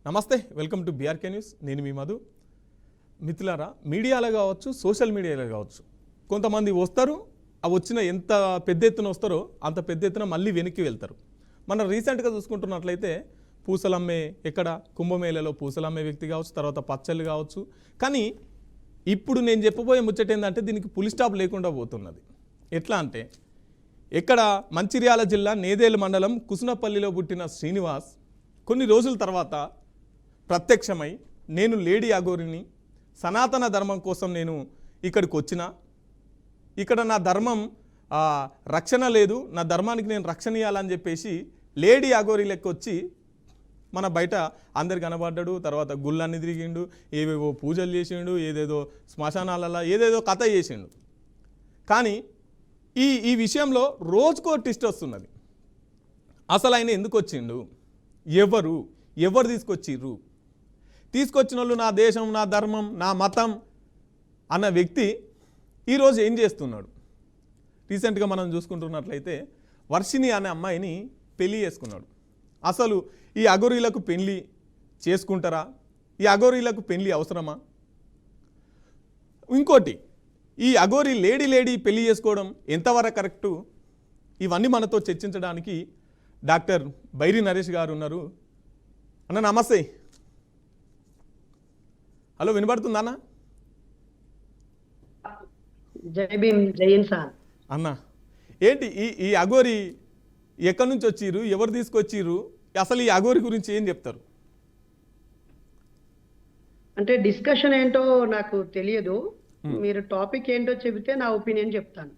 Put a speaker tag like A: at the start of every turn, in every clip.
A: నమస్తే, welcome to BRK news. నేను మీ మధు. మిత్రులారా, మీడియాలో కావచ్చు, సోషల్ మీడియాలో కావచ్చు, కొంతమంది వస్తారు. ఆ వచ్చిన ఎంత పెద్ద ఎత్తున వస్తారో అంత పెద్ద ఎత్తున మళ్ళీ వెనక్కి వెళ్తారు. మనం రీసెంట్గా చూసుకుంటున్నట్లయితే పూసలమ్మే, ఎక్కడ కుంభమేళలో పూసలమ్మే వ్యక్తి కావచ్చు, తర్వాత పచ్చళ్ళు కావచ్చు. కానీ ఇప్పుడు నేను చెప్పబోయే ముచ్చట ఏంటంటే దీనికి పులి స్టాప్ లేకుండా పోతున్నది. ఎట్లా అంటే, ఎక్కడ మంచిర్యాల జిల్లా నేదేలు మండలం కుసునపల్లిలో పుట్టిన శ్రీనివాస్ కొన్ని రోజుల తర్వాత ప్రత్యక్షమై నేను లేడీ అఘోరిని, సనాతన ధర్మం కోసం నేను ఇక్కడికి వచ్చిన, ఇక్కడ నా ధర్మం రక్షణ లేదు, నా ధర్మానికి నేను రక్షణ ఇవ్వాలని చెప్పేసి లేడీ అఘోరి లెక్క వచ్చి మన బయట అందరు కనబడ్డాడు. తర్వాత గుళ్ళన్ని తిరిగిండు, ఏవేవో పూజలు చేసిండు, ఏదేదో శ్మశానాలలో ఏదేదో కథ చేసిండు. కానీ ఈ విషయంలో రోజుకో ట్విస్ట్ వస్తున్నది. అసలు ఆయన ఎందుకు వచ్చిండు, ఎవరు తీసుకొచ్చిర్రు, తీసుకొచ్చిన వాళ్ళు నా దేశం, నా ధర్మం, నా మతం అన్న వ్యక్తి ఈరోజు ఏం చేస్తున్నాడు? రీసెంట్గా మనం చూసుకుంటున్నట్లయితే వర్షిణి అనే అమ్మాయిని పెళ్లి చేసుకున్నాడు. అసలు ఈ అఘోరీలకు పెళ్లి చేసుకుంటారా? ఈ అఘోరీలకు పెళ్లి అవసరమా? ఇంకోటి, ఈ అఘోరీ లేడీ పెళ్లి చేసుకోవడం ఎంతవరకు కరెక్టు? ఇవన్నీ మనతో చర్చించడానికి డాక్టర్ బైరి నరేష్ గారు ఉన్నారు. అన్న నమస్తే. హలో, వినబడుతుందా అన్న?
B: జై భీమ్, జై ఇన్సాన్.
A: అన్న ఏంటి ఈ అఘోరి ఎక్కడి నుంచి వచ్చిర్రు, ఎవరు తీసుకొచ్చిర్రు, అసలు ఈ అఘోరి గురించి ఏం చెప్తారు?
B: అంటే డిస్కషన్ ఏంటో నాకు తెలియదు. మీరు టాపిక్ ఏంటో చెబితే నా ఒపీనియన్ చెప్తాను.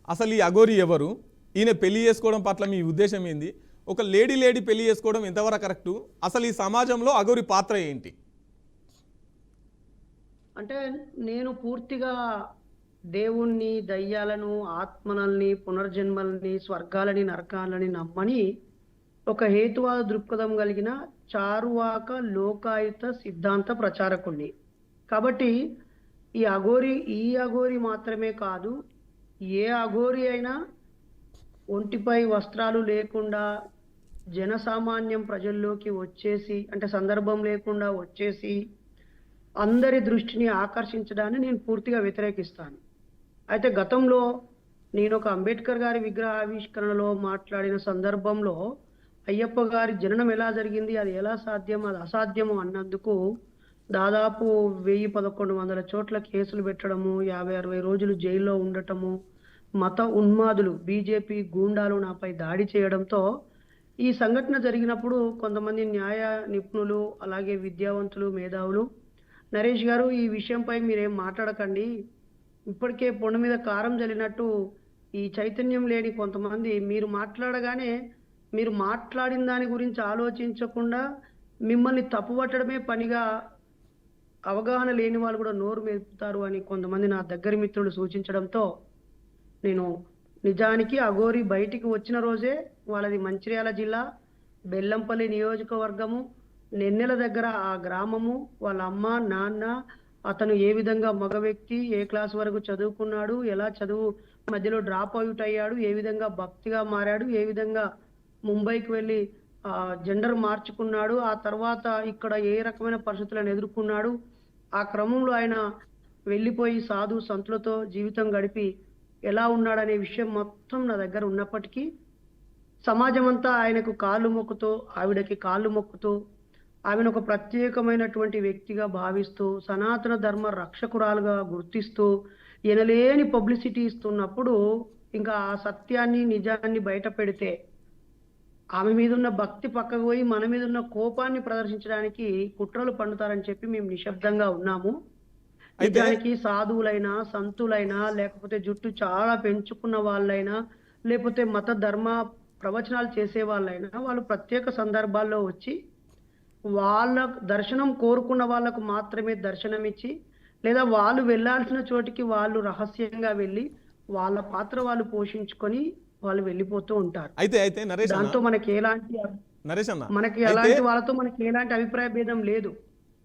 A: అసలు ఈ అఘోరి ఎవరు, ఈయన పెళ్లి చేసుకోవడం పట్ల మీ ఉద్దేశం ఏంది? ఒక లేడీ పెళ్లి చేసుకోవడం ఎంతవరకు కరెక్టు? అసలు ఈ సమాజంలో అఘోరి పాత్ర ఏంటి?
B: అంటే నేను పూర్తిగా దేవుణ్ణి, దయ్యాలను, ఆత్మనల్ని, పునర్జన్మల్ని, స్వర్గాలని, నరకాలని నమ్మని ఒక హేతువాద దృక్పథం కలిగిన చారువాక లోకాయుత సిద్ధాంత ప్రచారకుణ్ణి. కాబట్టి ఈ అఘోరి మాత్రమే కాదు, ఏ అఘోరి అయినా ఒంటిపై వస్త్రాలు లేకుండా జనసామాన్యం ప్రజల్లోకి వచ్చేసి, అంటే సందర్భం లేకుండా వచ్చేసి అందరి దృష్టిని ఆకర్షించడాన్ని నేను పూర్తిగా వ్యతిరేకిస్తాను. అయితే గతంలో నేను ఒక అంబేద్కర్ గారి విగ్రహ ఆవిష్కరణలో మాట్లాడిన సందర్భంలో అయ్యప్ప గారి జననం ఎలా జరిగింది, అది ఎలా సాధ్యం, అది అసాధ్యము అన్నందుకు దాదాపు 1000-1100 చోట్ల కేసులు పెట్టడము, 50-60 రోజులు జైల్లో ఉండటము, మత ఉన్మాదులు, బీజేపీ గూండాలు నాపై దాడి చేయడంతో ఈ సంఘటన జరిగినప్పుడు కొంతమంది న్యాయ నిపుణులు, అలాగే విద్యావంతులు, మేధావులు, నరేష్ గారు ఈ విషయంపై మీరేం మాట్లాడకండి, ఇప్పటికే పొండ మీద కారం జల్లినట్టు ఈ చైతన్యం లేని కొంతమంది మీరు మాట్లాడగానే మీరు మాట్లాడిన దాని గురించి ఆలోచించకుండా మిమ్మల్ని తప్పుపట్టడమే పనిగా అవగాహన లేని వాళ్ళు కూడా నోరు మెరుపుతారు అని కొంతమంది నా దగ్గర మిత్రులు సూచించడంతో నేను నిజానికి అఘోరి బయటికి వచ్చిన రోజే వాళ్ళది మంచిర్యాల జిల్లా బెల్లంపల్లి నియోజకవర్గము, నెన్నెల దగ్గర ఆ గ్రామము, వాళ్ళ అమ్మ నాన్న, అతను ఏ విధంగా మగ వ్యక్తి, ఏ క్లాస్ వరకు చదువుకున్నాడు, ఎలా చదువు మధ్యలో డ్రాప్ అవుట్ అయ్యాడు, ఏ విధంగా భక్తిగా మారాడు, ఏ విధంగా ముంబైకి వెళ్ళి జెండర్ మార్చుకున్నాడు, ఆ తర్వాత ఇక్కడ ఏ రకమైన పరిస్థితులను ఎదుర్కొన్నాడు, ఆ క్రమంలో ఆయన వెళ్ళిపోయి సాధు సంతులతో జీవితం గడిపి ఎలా ఉన్నాడనే విషయం మొత్తం నా దగ్గర ఉన్నప్పటికీ సమాజం అంతా ఆయనకు కాళ్ళు మొక్కుతూ, ఆవిడకి కాళ్ళు మొక్కుతూ, ఆమెను ఒక ప్రత్యేకమైనటువంటి వ్యక్తిగా భావిస్తూ, సనాతన ధర్మ రక్షకురాలుగా గుర్తిస్తూ ఎనలేని పబ్లిసిటీ ఇస్తున్నప్పుడు ఇంకా ఆ సత్యాన్ని, నిజాన్ని బయట పెడితే ఆమె మీద ఉన్న భక్తి పక్కకు పోయి మన మీద ఉన్న కోపాన్ని ప్రదర్శించడానికి కుట్రలు పండుతారని చెప్పి మేము నిశ్శబ్దంగా ఉన్నాము. నిజానికి సాధువులైనా, సంతులైనా, లేకపోతే జుట్టు చాలా పెంచుకున్న వాళ్ళైనా, లేకపోతే మత ధర్మ ప్రవచనాలు చేసే వాళ్ళైనా, వాళ్ళు ప్రత్యేక సందర్భాల్లో వచ్చి వాళ్ళ దర్శనం కోరుకున్న వాళ్ళకు మాత్రమే దర్శనం ఇచ్చి, లేదా వాళ్ళు వెళ్ళాల్సిన చోటికి వాళ్ళు రహస్యంగా వెళ్ళి వాళ్ళ పాత్ర వాళ్ళు పోషించుకొని వాళ్ళు వెళ్ళిపోతూ ఉంటారు.
A: అయితే నరేష్,
B: దాంతో మనకి ఎలాంటి వాళ్ళతో మనకి ఎలాంటి అభిప్రాయ భేదం లేదు.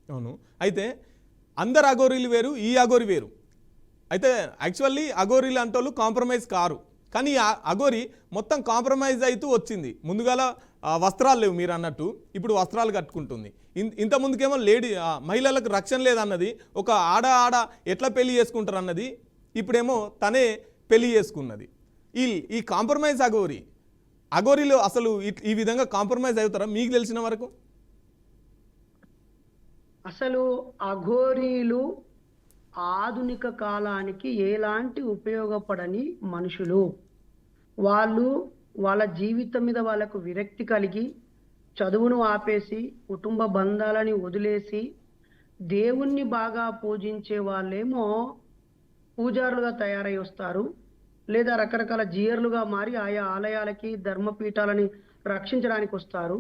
A: అవును. అయితే అందరు అఘోరీలు వేరు, ఈ అఘోరి వేరు. అయితే యాక్చువల్లీ అఘోరీలు అంటే వాళ్ళు కాంప్రమైజ్ కారు, కానీ అఘోరి మొత్తం కాంప్రమైజ్ అవుతూ వచ్చింది. ముందుగాల వస్త్రాలు లేవు మీరు అన్నట్టు, ఇప్పుడు వస్త్రాలు కట్టుకుంటుంది. ఇంత ముందుకేమో మహిళలకు రక్షణ లేదన్నది, ఒక ఆడ ఎట్లా పెళ్లి చేసుకుంటారు అన్నది, ఇప్పుడేమో తనే పెళ్లి చేసుకున్నది. ఈ కాంప్రమైజ్ అఘోరీలో అసలు ఈ విధంగా కాంప్రమైజ్ అవుతారా మీకు తెలిసిన వరకు?
B: అసలు అఘోరీలు ఆధునిక కాలానికి ఎలాంటి ఉపయోగపడని మనుషులు. వాళ్ళ జీవితం మీద వాళ్ళకు విరక్తి కలిగి చదువును ఆపేసి కుటుంబ బంధాలని వదిలేసి దేవుణ్ణి బాగా పూజించే వాళ్ళేమో పూజారులుగా తయారై వస్తారు, లేదా రకరకాల జీయర్లుగా మారి ఆయా ఆలయాలకి ధర్మపీఠాలని రక్షించడానికి వస్తారు.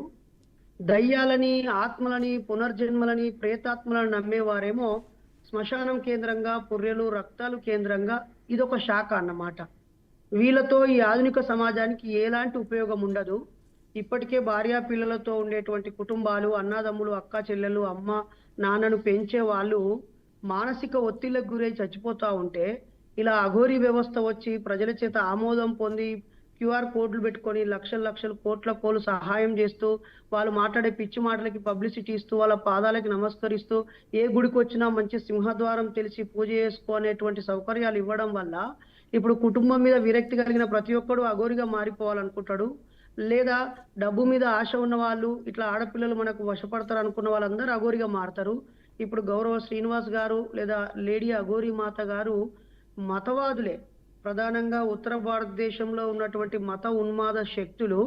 B: దయ్యాలని, ఆత్మలని, పునర్జన్మలని, ప్రేతాత్మలను నమ్మేవారేమో శ్మశానం కేంద్రంగా, పుర్రెలు, రక్తాలు కేంద్రంగా ఇదొక శాఖ అన్నమాట. వీళ్ళతో ఈ ఆధునిక సమాజానికి ఎలాంటి ఉపయోగం ఉండదు. ఇప్పటికే భార్యా పిల్లలతో ఉండేటువంటి కుటుంబాలు, అన్నదమ్ములు, అక్క చెల్లెలు, అమ్మ నాన్నను పెంచే వాళ్ళు మానసిక ఒత్తిళ్లకు గురై చచ్చిపోతా ఉంటే, ఇలా అఘోరీ వ్యవస్థ వచ్చి ప్రజల చేత ఆమోదం పొంది క్యూఆర్ కోడ్లు పెట్టుకొని లక్షల కోట్లు సహాయం చేస్తూ, వాళ్ళు మాట్లాడే పిచ్చి మాటలకి పబ్లిసిటీ ఇస్తూ, వాళ్ళ పాదాలకి నమస్కరిస్తూ, ఏ గుడికి వచ్చినా మంచి సింహద్వారం తెలిసి పూజ చేసుకునేటువంటి సౌకర్యాలు ఇవ్వడం వల్ల ఇప్పుడు కుటుంబం మీద విరక్తి కలిగిన ప్రతి ఒక్కడు అఘోరిగా మారిపోవాలనుకుంటాడు. లేదా డబ్బు మీద ఆశ ఉన్న వాళ్ళు, ఇట్లా ఆడపిల్లలు మనకు వశపడతారు అనుకున్న వాళ్ళందరూ అఘోరిగా మారతారు. ఇప్పుడు గౌరవ శ్రీనివాస్ గారు లేదా లేడీ అఘోరీ మాత గారు మతవాదులే. ప్రధానంగా ఉత్తర భారతదేశంలో ఉన్నటువంటి మత ఉన్మాద శక్తులు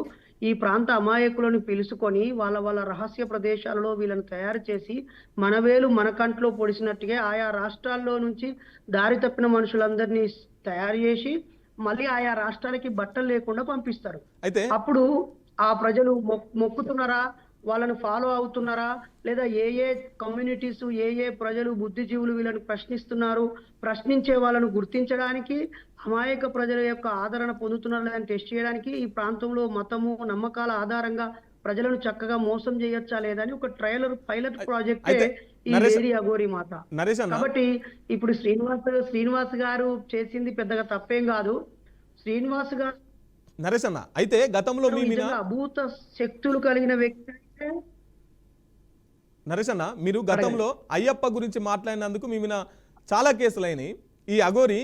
B: ఈ ప్రాంత అమాయకులను పిలుచుకొని వాళ్ళ రహస్య ప్రదేశాలలో వీళ్ళని తయారు చేసి మన వేలు మన కంట్లో పొడిచినట్టుగా ఆయా రాష్ట్రాల్లో నుంచి దారి తప్పిన మనుషులందరినీ తయారు చేసి మళ్ళీ ఆయా రాష్ట్రాలకి బట్టలు లేకుండా పంపిస్తారు.
A: అయితే
B: అప్పుడు ఆ ప్రజలు మొక్కుతున్నారా, వాళ్ళని ఫాలో అవుతున్నారా, లేదా ఏ కమ్యూనిటీస్, ఏ ప్రజలు బుద్ధిజీవులు వీళ్ళని ప్రశ్నిస్తున్నారు, ప్రశ్నించే వాళ్ళను గుర్తించడానికి, అమాయక ప్రజల యొక్క ఆదరణ పొందుతున్నారు లేదని టెస్ట్ చేయడానికి ఈ ప్రాంతంలో మతము, నమ్మకాల ఆధారంగా ప్రజలను చక్కగా మోసం చేయొచ్చా లేదని ఒక పైలట్ ప్రాజెక్టే ఈ లేడీ అఘోరీ మాత. కాబట్టి ఇప్పుడు శ్రీనివాస్ గారు చేసింది పెద్దగా తప్పేం కాదు. శ్రీనివాస్ గారు
A: నరేష్ అన్న, అయితే గతంలో
B: అభూత శక్తులు కలిగిన వ్యక్తి.
A: నరేష్ అన్న, మీరు గతంలో అయ్యప్ప గురించి మాట్లాడినందుకు మీ మీద చాలా కేసులు అయినాయి. ఈ అఘోరీ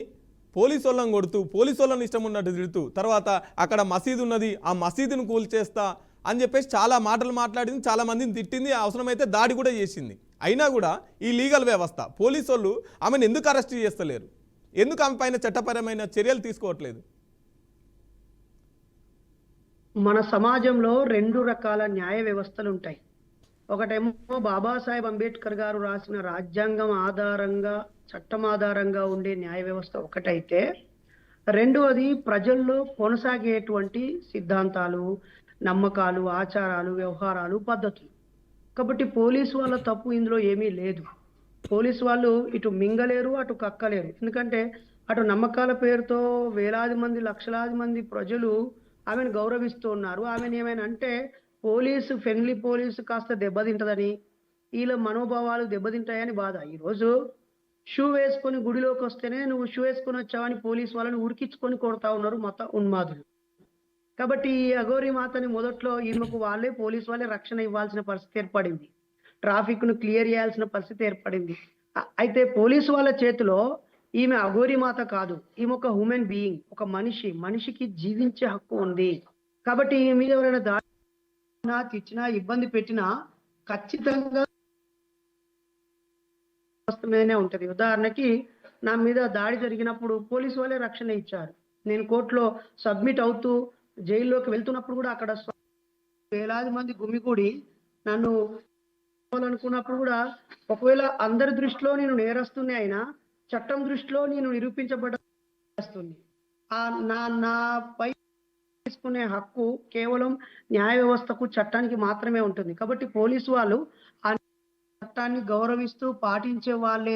A: పోలీసు వాళ్ళని కొడుతూ, పోలీసు వాళ్ళని ఇష్టం ఉన్నట్టు తిడుతూ, తర్వాత అక్కడ మసీదు ఉన్నది, ఆ మసీదును కూల్చేస్తా అని చెప్పేసి చాలా మాటలు మాట్లాడింది, చాలా మందిని తిట్టింది, అవసరమైతే దాడి కూడా చేసింది. అయినా కూడా ఈ లీగల్ వ్యవస్థ, పోలీసు వాళ్ళు ఆమెను ఎందుకు అరెస్ట్ చేస్తలేరు? ఎందుకు ఆమె పైన చట్టపరమైన చర్యలు తీసుకోవట్లేదు?
B: మన సమాజంలో రెండు రకాల న్యాయ వ్యవస్థలు ఉంటాయి. ఒకటేమో బాబాసాహెబ్ అంబేద్కర్ గారు రాసిన రాజ్యాంగం ఆధారంగా, చట్టం ఆధారంగా ఉండే న్యాయ వ్యవస్థ ఒకటైతే, రెండవది ప్రజల్లో కొనసాగేటువంటి సిద్ధాంతాలు, నమ్మకాలు, ఆచారాలు, వ్యవహారాలు, పద్ధతులు. కాబట్టి పోలీసు వాళ్ళ తప్పు ఇందులో ఏమీ లేదు. పోలీసు వాళ్ళు ఇటు మింగలేరు, అటు కక్కలేరు. ఎందుకంటే అటు నమ్మకాల పేరుతో వేలాది మంది, లక్షలాది మంది ప్రజలు ఆమెను గౌరవిస్తూ ఉన్నారు. ఆమెను ఏమైనా అంటే ఫ్రెండ్లీ పోలీసు కాస్త దెబ్బతింటదని, వీళ్ళ మనోభావాలు దెబ్బతింటాయని బాధ. ఈరోజు షూ వేసుకొని గుడిలోకి వస్తేనే నువ్వు షూ వేసుకొని వచ్చావని పోలీసు వాళ్ళని ఉరికించుకొని కొడతా ఉన్నారు మత ఉన్మాదులు. కాబట్టి ఈ అఘోరీ మాతని మొదట్లో ఈమెకు పోలీసు వాళ్ళే రక్షణ ఇవ్వాల్సిన పరిస్థితి ఏర్పడింది. ట్రాఫిక్ ను క్లియర్ చేయాల్సిన పరిస్థితి ఏర్పడింది. అయితే పోలీసు వాళ్ళ చేతిలో ఈమె అఘోరీ మాత కాదు, ఈమె ఒక హ్యూమన్ బీయింగ్, ఒక మనిషికి జీవించే హక్కు ఉంది. కాబట్టి ఈమె మీద ఎవరైనా దాడినా, తెచ్చినా, ఇబ్బంది పెట్టినా ఖచ్చితంగా మీదనే ఉంటది. ఉదాహరణకి నా మీద దాడి జరిగినప్పుడు పోలీసు వాళ్ళే రక్షణ ఇచ్చారు. నేను కోర్టులో సబ్మిట్ అవుతూ జైల్లోకి వెళ్తున్నప్పుడు కూడా అక్కడ వేలాది మంది గుమిగూడి నన్ను అనుకున్నప్పుడు కూడా, ఒకవేళ అందరి దృష్టిలో నేను నేరస్తుని అయినా చట్టం దృష్టిలో నేను నిరూపించబడ్డస్తుంది. నాపై తీసుకునే హక్కు కేవలం న్యాయ వ్యవస్థకు, చట్టానికి మాత్రమే ఉంటుంది. కాబట్టి పోలీసు వాళ్ళు ఆ చట్టాన్ని గౌరవిస్తూ పాటించే వాళ్ళే,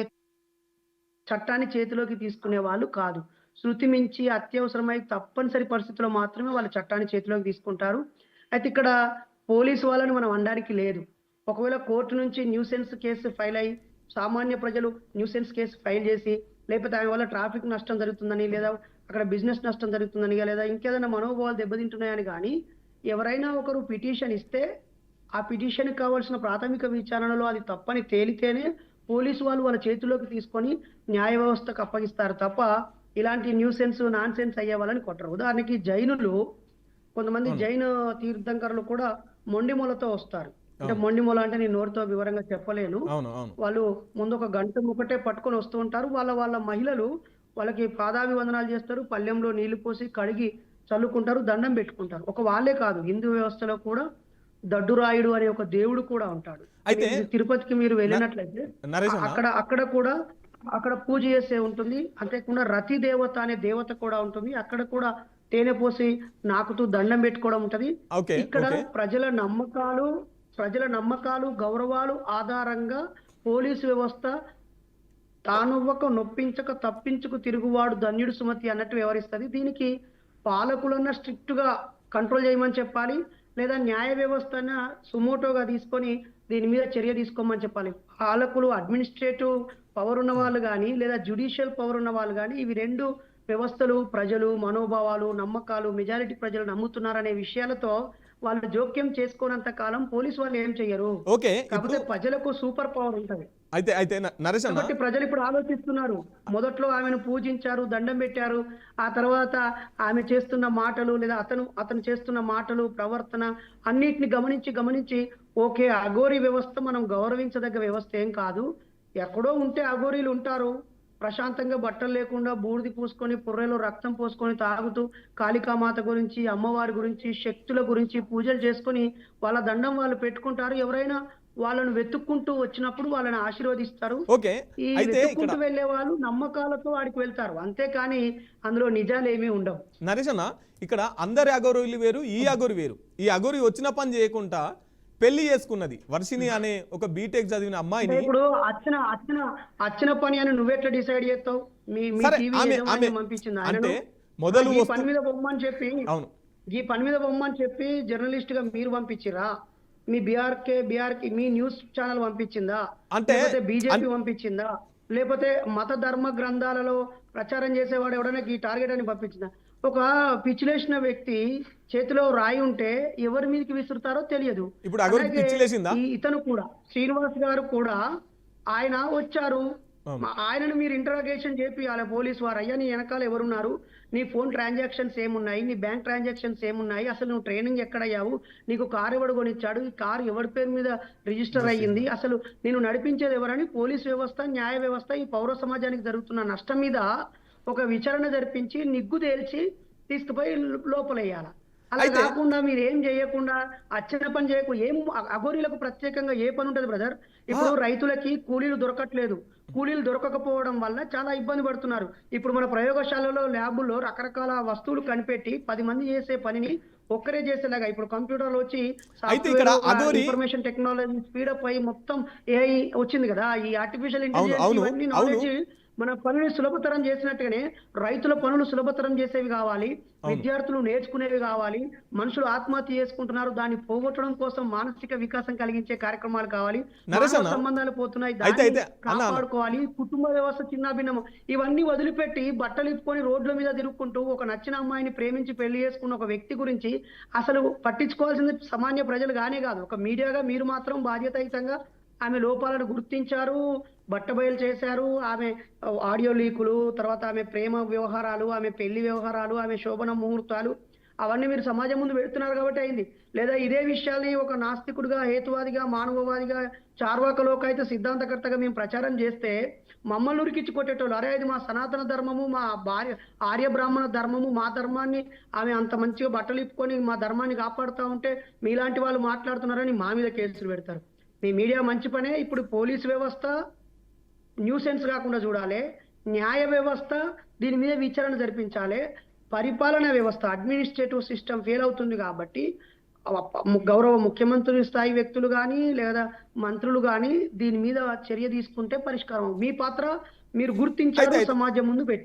B: చట్టాన్ని చేతిలోకి తీసుకునే వాళ్ళు కాదు. శృతి మించి అత్యవసరమై తప్పనిసరి పరిస్థితుల్లో మాత్రమే వాళ్ళు చట్టాన్ని చేతిలోకి తీసుకుంటారు. అయితే ఇక్కడ పోలీసు వాళ్ళని మనం అనడానికి లేదు. ఒకవేళ కోర్టు నుంచి న్యూసెన్స్ కేసు ఫైల్ అయ్యి సామాన్య ప్రజలు న్యూసెన్స్ కేసు ఫైల్ చేసి, లేకపోతే దాని వల్ల ట్రాఫిక్ నష్టం జరుగుతుందని, లేదా అక్కడ బిజినెస్ నష్టం జరుగుతుందని, లేదా ఇంకేదైనా మనోభావాలు దెబ్బతింటున్నాయని కానీ ఎవరైనా ఒకరు పిటిషన్ ఇస్తే ఆ పిటిషన్‌కి కావాల్సిన ప్రాథమిక విచారణలో అది తప్పని తేలితేనే పోలీసు వాళ్ళు వాళ్ళ చేతుల్లోకి తీసుకొని న్యాయ వ్యవస్థకు అప్పగిస్తారు తప్ప, ఇలాంటి న్యూసెన్స్, నాన్‌సెన్స్ అయ్యే వాళ్ళని కొట్టరు. ఉదాహరణకి జైనులు, కొంతమంది
A: అవును.
B: జైన తీర్థంకరులు కూడా మొండి మొలతో వస్తారు. అంటే
A: అవును.
B: మొండి మొల అంటే నేను నోటితో వివరంగా చెప్పలేను.
A: అవును. అవును.
B: వాళ్ళు ముందు ఒక గంటం ఒకటే పట్టుకొని వస్తూ ఉంటారు. వాళ్ళ మహిళలు వాళ్ళకి పాదాభివందనాలు చేస్తారు. పళ్ళెంలో నీళ్లు పోసి కడిగి చల్లుకుంటారు. దండం పెట్టుకుంటారు. ఒక వాళ్ళే కాదు, హిందూ వ్యవస్థలో కూడా దడ్డురాయుడు అనే ఒక దేవుడు కూడా ఉంటాడు.
A: అయితే
B: మీరు తిరుపతికి మీరు
A: న
B: వెళ్ళినట్లయితే
A: నరేష్ అన్న
B: అక్కడ కూడా అక్కడ పూజ చేసే ఉంటుంది. అంతేకాకుండా రతి దేవత అనే దేవత కూడా ఉంటుంది. అక్కడ కూడా తేనె పోసి నాకుతూ దండం పెట్టుకోవడం ఉంటది.
A: ఓకే.
B: ఇక్కడ
A: ఓకే.
B: ప్రజల నమ్మకాలు, గౌరవాలు ఆధారంగా పోలీసు వ్యవస్థ తానొవ్వక నొప్పించక తప్పించుకు తిరుగువాడు ధన్యుడు సుమతి అన్నట్టు వ్యవహరిస్తది. దీనికి పాలకులన్నా స్ట్రిక్ట్‌గా కంట్రోల్ చేయమని చెప్పాలి. లేదా న్యాయ వ్యవస్థన సుమోటోగా తీసుకొని దీని మీద చర్య తీసుకోమని చెప్పాలి. పాలకులు అడ్మినిస్ట్రేటివ్ పవర్ ఉన్న వాళ్ళు గాని, లేదా జ్యుడిషియల్ పవర్ ఉన్న వాళ్ళు గాని, ఇవి 2 వ్యవస్థలు, ప్రజలు, మనోభావాలు, నమ్మకాలు, మెజారిటీ ప్రజలు నమ్ముతున్నారనే విషయాలతో వాళ్ళు జోక్యం చేసుకోనంత కాలం పోలీసు వాళ్ళు ఏం చెయ్యరు.
A: ఓకే. ఇప్పుడు
B: కాకపోతే ప్రజలకు సూపర్ పవర్ ఉంటది.
A: అయితే నరేష్ అన్న
B: కాబట్టి ప్రజలు ఇప్పుడు ఆలోచిస్తున్నారు. మొదట్లో ఆమెను పూజించారు, దండం పెట్టారు. ఆ తర్వాత ఆమె చేస్తున్న మాటలు, లేదా అతను చేస్తున్న మాటలు, ప్రవర్తన అన్నిటిని గమనించి ఓకే, అఘోరి వ్యవస్థ మనం గౌరవించదగ్గ వ్యవస్థ ఏం కాదు. ఎక్కడో ఉంటే అఘోరీలు ఉంటారు. ప్రశాంతంగా బట్టలు లేకుండా బూడిద పూసుకొని, పుర్రెలో రక్తం పోసుకొని తాగుతూ కాళికామాత గురించి, అమ్మవారి గురించి, శక్తుల గురించి పూజలు చేసుకొని వాళ్ళ దండం వాళ్ళు పెట్టుకుంటారు. ఎవరైనా వాళ్ళను వెతుక్కుంటూ వచ్చినప్పుడు వాళ్ళని ఆశీర్వదిస్తారు.
A: ఓకే.
B: ఈ
A: అయితే ఇక్కడ
B: వెతుక్కుంటూ వెళ్ళే వాళ్ళు నమ్మకాలతో ఆడికి వెళ్తారు. అంతేకాని అందులో నిజాలేమీ ఉండవు.
A: నరేష్ అన్న, ఇక్కడ అందరి అగోరీలు వేరు, ఈ అగోరి వేరు. ఈ అగోరి వచ్చిన పని చేయకుండా పెళ్లి చేసుకున్నది వర్షిని అనే ఒక బీటెక్ చదివిన
B: అంటే
A: అమ్మాయిని.
B: ఇప్పుడు అచ్చిన పని అని నువ్వెట్లా డిసైడ్ చేస్తావు? మీ
A: సరే,
B: టీవీ
A: ఆమె
B: యజమాని పంపించింది
A: అంటే
B: ఆయనను
A: మొదలు
B: ఈ
A: వస్తు
B: పని మీద పొమ్మని చెప్పి
A: అవును.
B: ఈ పని మీద పొమ్మని చెప్పి జర్నలిస్ట్ గా మీరు పంపించిరా? మీ బీఆర్కి మీ న్యూస్ ఛానల్ పంపించిందా?
A: అంటే
B: లేకపోతే బీజేపీ పంపించిందా? లేకపోతే మత ధర్మ గ్రంథాలలో ప్రచారం చేసేవాడు ఎవడైనా ఈ టార్గెట్ అని పంపించిందా? ఒక పిచ్చిలేసిన వ్యక్తి చేతిలో రాయి ఉంటే ఎవరి మీదకి విసురుతారో తెలియదు.
A: ఇప్పుడు అగోరి
B: అలాగే
A: పిచ్చిలేసిందా?
B: ఇతను కూడా శ్రీనివాస్ గారు కూడా ఆయన వచ్చారు.
A: అవును.
B: ఆయనను మీరు ఇంటరాగేషన్ చేపియాలి పోలీసు వారు. అయ్యా నీ వెనకాల ఎవరున్నారు? నీ ఫోన్ ట్రాన్సాక్షన్స్ ఏమున్నాయి? నీ బ్యాంక్ ట్రాన్సాక్షన్స్ ఏమున్నాయి? అసలు నువ్వు ట్రైనింగ్ ఎక్కడయ్యావు? నీకు కారు ఎవడు కొనిచ్చాడు? ఈ కారు ఎవరి పేరు మీద రిజిస్టర్ అయ్యింది? అసలు నేను నడిపించేది ఎవరని పోలీస్ వ్యవస్థ, న్యాయ వ్యవస్థ ఈ పౌర సమాజానికి జరుగుతున్న నష్టం మీద ఒక విచారణ జరిపించి నిగ్గు తేల్చి తీసుకుపోయి లోపలేయాల. అలా
A: అయితే
B: కాకుండా మీరు ఏం చేయకుండా అచ్చన పని చేయకుండా అఘోరీలకు ప్రత్యేకంగా ఏ పని ఉంటది బ్రదర్? ఇప్పుడు రైతులకి కూలీలు దొరకట్లేదు. కూలీలు దొరకకపోవడం వల్ల చాలా ఇబ్బంది పడుతున్నారు. ఇప్పుడు మన ప్రయోగశాలలో, ల్యాబుల్లో రకరకాల వస్తువులు కనిపెట్టి 10 మంది చేసే పనిని ఒక్కరే చేసేలాగా ఇప్పుడు కంప్యూటర్లు వచ్చి
A: అయితే ఇక్కడ
B: సాఫ్ట్వేర్,
A: అఘోరి
B: ఇన్ఫర్మేషన్ టెక్నాలజీ స్పీడప్ అయ్యి మొత్తం ఏఐ వచ్చింది కదా. ఈ ఆర్టిఫిషియల్
A: అవును.
B: ఇంటెలిజెన్స్
A: అవును.
B: ఇవన్నీ
A: అవును.
B: నాలెడ్జ్ మన పనులు సులభతరం చేసినట్టుగానే రైతుల పనులు సులభతరం చేసేవి కావాలి.
A: అవును.
B: విద్యార్థులు నేర్చుకునేవి కావాలి. మనుషులు ఆత్మహత్య చేసుకుంటున్నారు. దాన్ని పోగొట్టడం కోసం మానసిక వికాసం కలిగించే కార్యక్రమాలు కావాలి.
A: నరేష్
B: మానవ
A: అన్న,
B: సంబంధాలు పోతున్నాయి,
A: అయితే
B: దాన్ని
A: అన్న
B: కాపాడుకోవాలి. కుటుంబ వ్యవస్థ చిన్నాభిన్నం ఇవన్నీ వదిలిపెట్టి బట్టలు ఇప్పుకొని రోడ్ల మీద తిరుగుకుంటూ ఒక నచ్చిన అమ్మాయిని ప్రేమించి పెళ్లి చేసుకున్న ఒక వ్యక్తి గురించి అసలు పట్టించుకోవాల్సింది సామాన్య ప్రజలు గానే కాదు. ఒక మీడియాగా మీరు మాత్రం బాధ్యతాయుతంగా ఆమె లోపాలను గుర్తించారు, బట్టబయలు చేశారు. ఆమె ఆడియో లీకులు, తర్వాత ఆమె ప్రేమ వ్యవహారాలు, ఆమె పెళ్లి వ్యవహారాలు, ఆమె శోభన ముహూర్తాలు అవన్నీ మీరు సమాజం ముందు పెడుతున్నారు కాబట్టి అయింది. లేదా ఇదే విషయాల్ని ఒక నాస్తికుడిగా, హేతువాదిగా, మానవవాదిగా, చార్వాక లోకైతే సిద్ధాంతకర్తగా మేము ప్రచారం చేస్తే మమ్మల్ని ఉరికించి కొట్టేటోళ్ళు. అరే ఇది మా సనాతన ధర్మము, మా ఆర్య బ్రాహ్మణ ధర్మము, మా ధర్మాన్ని ఆమె అంత మంచిగా బట్టలు ఇప్పుకొని మా ధర్మాన్ని కాపాడుతూ ఉంటే మీలాంటి వాళ్ళు మాట్లాడుతున్నారని మా మీద కేసులు పెడతారు. మీ మీడియా మంచి పనే. ఇప్పుడు పోలీసు వ్యవస్థ న్యూసెన్స్ కాకుండా చూడాలి. న్యాయ వ్యవస్థ దీని మీద విచారణ జరిపించాలి. పరిపాలన వ్యవస్థ, అడ్మినిస్ట్రేటివ్ సిస్టమ్ ఫెయిల్ అవుతుంది కాబట్టి గౌరవ ముఖ్యమంత్రి స్థాయి వ్యక్తులు కానీ లేదా మంత్రులు కానీ దీని మీద చర్య తీసుకుంటే పరిష్కారం. మీ పాత్ర మీరు గుర్తించారు, సమాజం ముందు పెట్టారు.